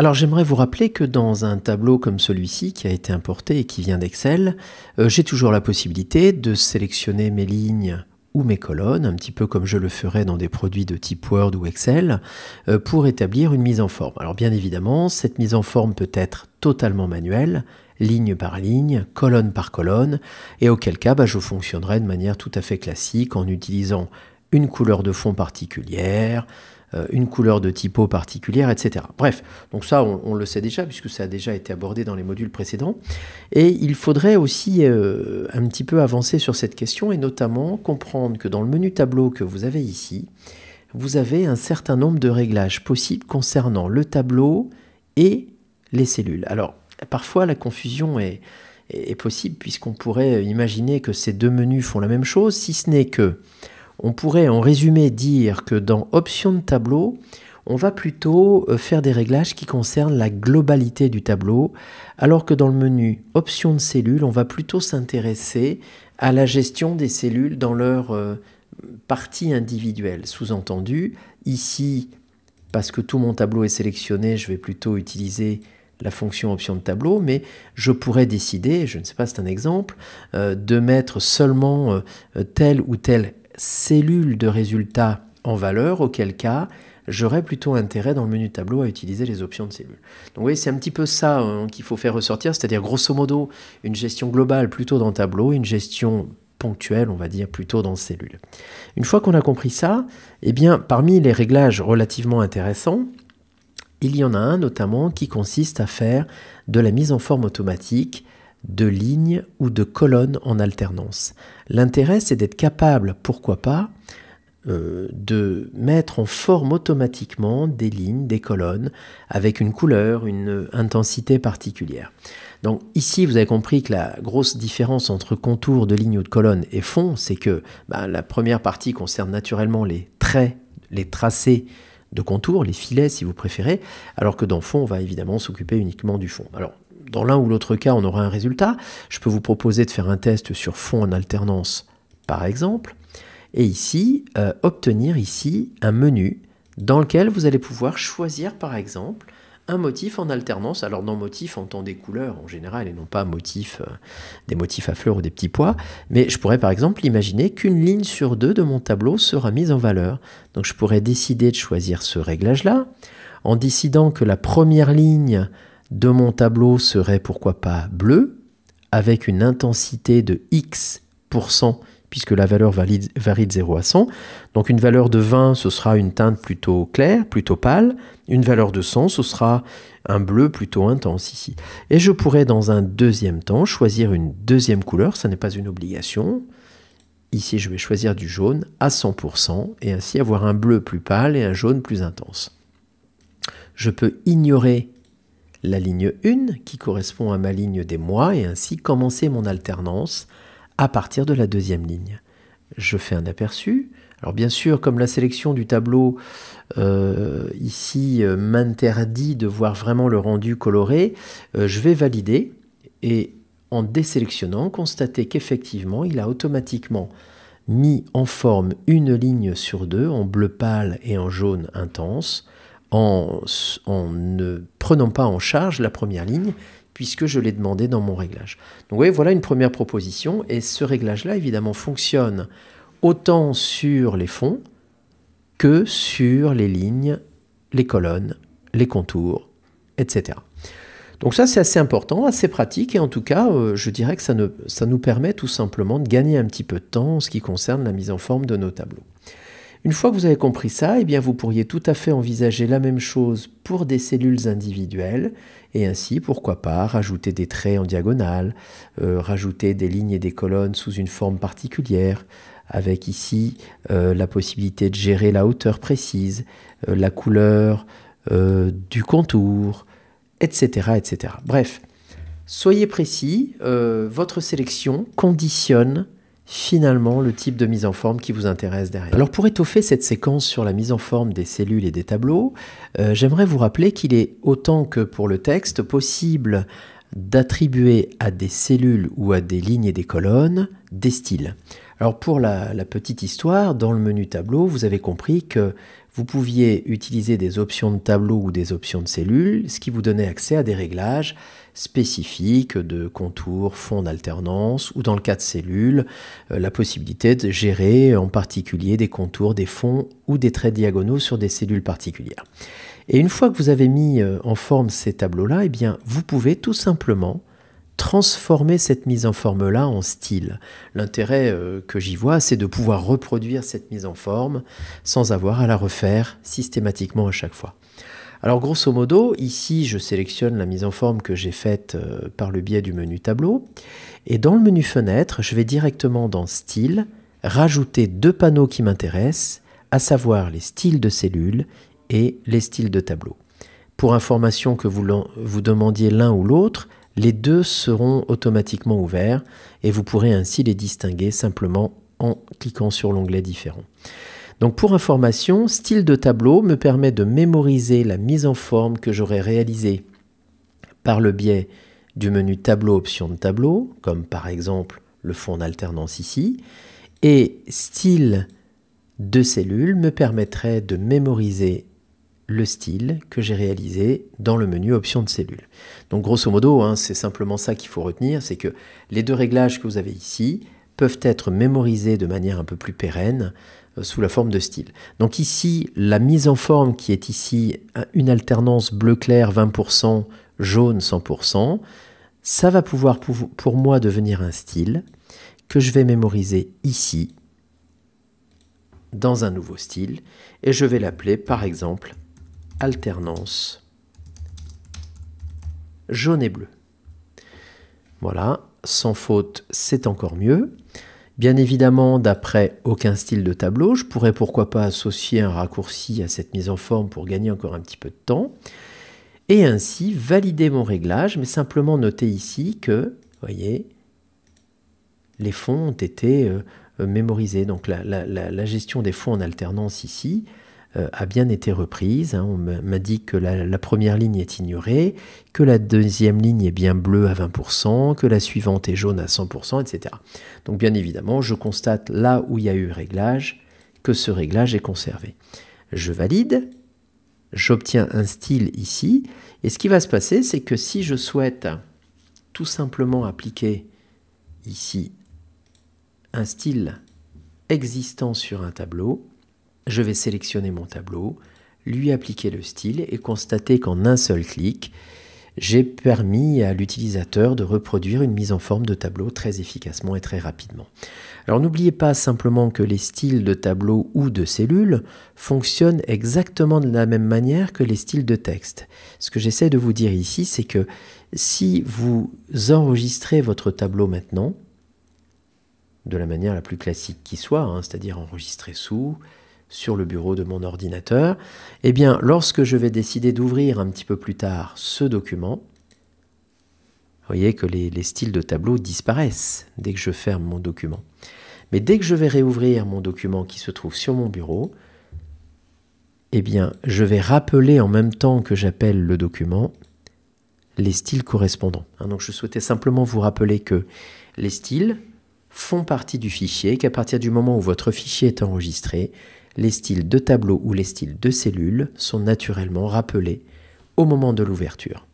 Alors j'aimerais vous rappeler que dans un tableau comme celui-ci qui a été importé et qui vient d'Excel, j'ai toujours la possibilité de sélectionner mes lignes ou mes colonnes, un petit peu comme je le ferais dans des produits de type Word ou Excel, pour établir une mise en forme. Alors bien évidemment, cette mise en forme peut être totalement manuelle, ligne par ligne, colonne par colonne, et auquel cas je fonctionnerai de manière tout à fait classique en utilisant une couleur de fond particulière, une couleur de typo particulière, etc. Bref, donc ça on le sait déjà puisque ça a déjà été abordé dans les modules précédents. Et il faudrait aussi un petit peu avancer sur cette question et notamment comprendre que dans le menu tableau que vous avez ici, vous avez un certain nombre de réglages possibles concernant le tableau et les cellules. Alors parfois la confusion est possible puisqu'on pourrait imaginer que ces deux menus font la même chose, si ce n'est que on pourrait en résumé dire que dans Options de tableau, on va plutôt faire des réglages qui concernent la globalité du tableau, alors que dans le menu Options de cellules, on va plutôt s'intéresser à la gestion des cellules dans leur partie individuelle. Sous-entendu, ici, parce que tout mon tableau est sélectionné, je vais plutôt utiliser la fonction option de tableau, mais je pourrais décider, je ne sais pas, c'est un exemple, de mettre seulement telle ou telle cellule de résultat en valeur, auquel cas j'aurais plutôt intérêt dans le menu tableau à utiliser les options de cellules. Donc vous voyez, c'est un petit peu ça qu'il faut faire ressortir, c'est-à-dire grosso modo une gestion globale plutôt dans tableau, une gestion ponctuelle, on va dire, plutôt dans cellules. Une fois qu'on a compris ça, eh bien, parmi les réglages relativement intéressants, il y en a un notamment qui consiste à faire de la mise en forme automatique de lignes ou de colonnes en alternance. L'intérêt, c'est d'être capable, pourquoi pas, de mettre en forme automatiquement des lignes, des colonnes, avec une couleur, une intensité particulière. Donc ici, vous avez compris que la grosse différence entre contour de ligne ou de colonne et fond, c'est que la première partie concerne naturellement les traits, les tracés de contour, les filets si vous préférez, alors que dans fond, on va évidemment s'occuper uniquement du fond. Alors, dans l'un ou l'autre cas, on aura un résultat. Je peux vous proposer de faire un test sur fond en alternance, par exemple, et ici, obtenir ici un menu dans lequel vous allez pouvoir choisir, par exemple, un motif en alternance. Alors dans motif, on entend des couleurs en général et non pas motif, des motifs à fleurs ou des petits pois. Mais je pourrais par exemple imaginer qu'une ligne sur deux de mon tableau sera mise en valeur. Donc je pourrais décider de choisir ce réglage-là en décidant que la première ligne de mon tableau serait pourquoi pas bleu, avec une intensité de X%, puisque la valeur varie de 0 à 100. Donc une valeur de 20, ce sera une teinte plutôt claire, plutôt pâle. Une valeur de 100, ce sera un bleu plutôt intense ici. Et je pourrais dans un deuxième temps choisir une deuxième couleur, ça n'est pas une obligation. Ici, je vais choisir du jaune à 100% et ainsi avoir un bleu plus pâle et un jaune plus intense. Je peux ignorer la ligne 1 qui correspond à ma ligne des mois et ainsi commencer mon alternance à partir de la deuxième ligne. Je fais un aperçu. Alors bien sûr, comme la sélection du tableau ici m'interdit de voir vraiment le rendu coloré, je vais valider et en désélectionnant, constater qu'effectivement, il a automatiquement mis en forme une ligne sur deux en bleu pâle et en jaune intense, en ne prenant pas en charge la première ligne, puisque je l'ai demandé dans mon réglage. Donc vous voyez, voilà une première proposition, et ce réglage-là, évidemment, fonctionne autant sur les fonds que sur les lignes, les colonnes, les contours, etc. Donc ça, c'est assez important, assez pratique, et en tout cas, je dirais que ça nous permet tout simplement de gagner un petit peu de temps en ce qui concerne la mise en forme de nos tableaux. Une fois que vous avez compris ça, eh bien vous pourriez tout à fait envisager la même chose pour des cellules individuelles et ainsi, pourquoi pas, rajouter des traits en diagonale, rajouter des lignes et des colonnes sous une forme particulière, avec ici la possibilité de gérer la hauteur précise, la couleur du contour, etc., etc. Bref, soyez précis, votre sélection conditionne finalement le type de mise en forme qui vous intéresse derrière. Alors pour étoffer cette séquence sur la mise en forme des cellules et des tableaux, j'aimerais vous rappeler qu'il est autant que pour le texte possible d'attribuer à des cellules ou à des lignes et des colonnes des styles. Alors pour la petite histoire, dans le menu tableau, vous avez compris que vous pouviez utiliser des options de tableau ou des options de cellules, ce qui vous donnait accès à des réglages spécifiques de contours, fonds d'alternance, ou dans le cas de cellules, la possibilité de gérer en particulier des contours, des fonds ou des traits diagonaux sur des cellules particulières. Et une fois que vous avez mis en forme ces tableaux-là, eh bien, vous pouvez tout simplement transformer cette mise en forme-là en style. L'intérêt que j'y vois, c'est de pouvoir reproduire cette mise en forme sans avoir à la refaire systématiquement à chaque fois. Alors grosso modo, ici je sélectionne la mise en forme que j'ai faite par le biais du menu tableau, et dans le menu fenêtre, je vais directement dans style, rajouter deux panneaux qui m'intéressent, à savoir les styles de cellules et les styles de tableau. Pour information que vous demandiez l'un ou l'autre, les deux seront automatiquement ouverts et vous pourrez ainsi les distinguer simplement en cliquant sur l'onglet différent. Donc pour information, style de tableau me permet de mémoriser la mise en forme que j'aurai réalisée par le biais du menu tableau option de tableau, comme par exemple le fond d'alternance ici, et style de cellule me permettrait de mémoriser le style que j'ai réalisé dans le menu option de cellule. Donc grosso modo, c'est simplement ça qu'il faut retenir, c'est que les deux réglages que vous avez ici peuvent être mémorisés de manière un peu plus pérenne sous la forme de style. Donc ici, la mise en forme qui est ici une alternance bleu clair 20%, jaune 100%, ça va pouvoir pour moi devenir un style que je vais mémoriser ici dans un nouveau style et je vais l'appeler par exemple alternance jaune et bleu. Voilà, sans faute, c'est encore mieux. Bien évidemment, d'après aucun style de tableau, je pourrais pourquoi pas associer un raccourci à cette mise en forme pour gagner encore un petit peu de temps. Et ainsi valider mon réglage, mais simplement noter ici que, vous voyez, les fonds ont été mémorisés. Donc la gestion des fonds en alternance ici a bien été reprise. On m'a dit que la première ligne est ignorée, que la deuxième ligne est bien bleue à 20%, que la suivante est jaune à 100%, etc. Donc bien évidemment, je constate là où il y a eu réglage, que ce réglage est conservé. Je valide, j'obtiens un style ici, et ce qui va se passer, c'est que si je souhaite tout simplement appliquer ici un style existant sur un tableau, je vais sélectionner mon tableau, lui appliquer le style et constater qu'en un seul clic, j'ai permis à l'utilisateur de reproduire une mise en forme de tableau très efficacement et très rapidement. Alors n'oubliez pas simplement que les styles de tableau ou de cellules fonctionnent exactement de la même manière que les styles de texte. Ce que j'essaie de vous dire ici, c'est que si vous enregistrez votre tableau maintenant, de la manière la plus classique qui soit, c'est-à-dire enregistrer sur le bureau de mon ordinateur, eh bien, lorsque je vais décider d'ouvrir un petit peu plus tard ce document, vous voyez que les styles de tableau disparaissent dès que je ferme mon document. Mais dès que je vais réouvrir mon document qui se trouve sur mon bureau, eh bien, je vais rappeler en même temps que j'appelle le document les styles correspondants. Donc je souhaitais simplement vous rappeler que les styles font partie du fichier, qu'à partir du moment où votre fichier est enregistré, les styles de tableau ou les styles de cellules sont naturellement rappelés au moment de l'ouverture.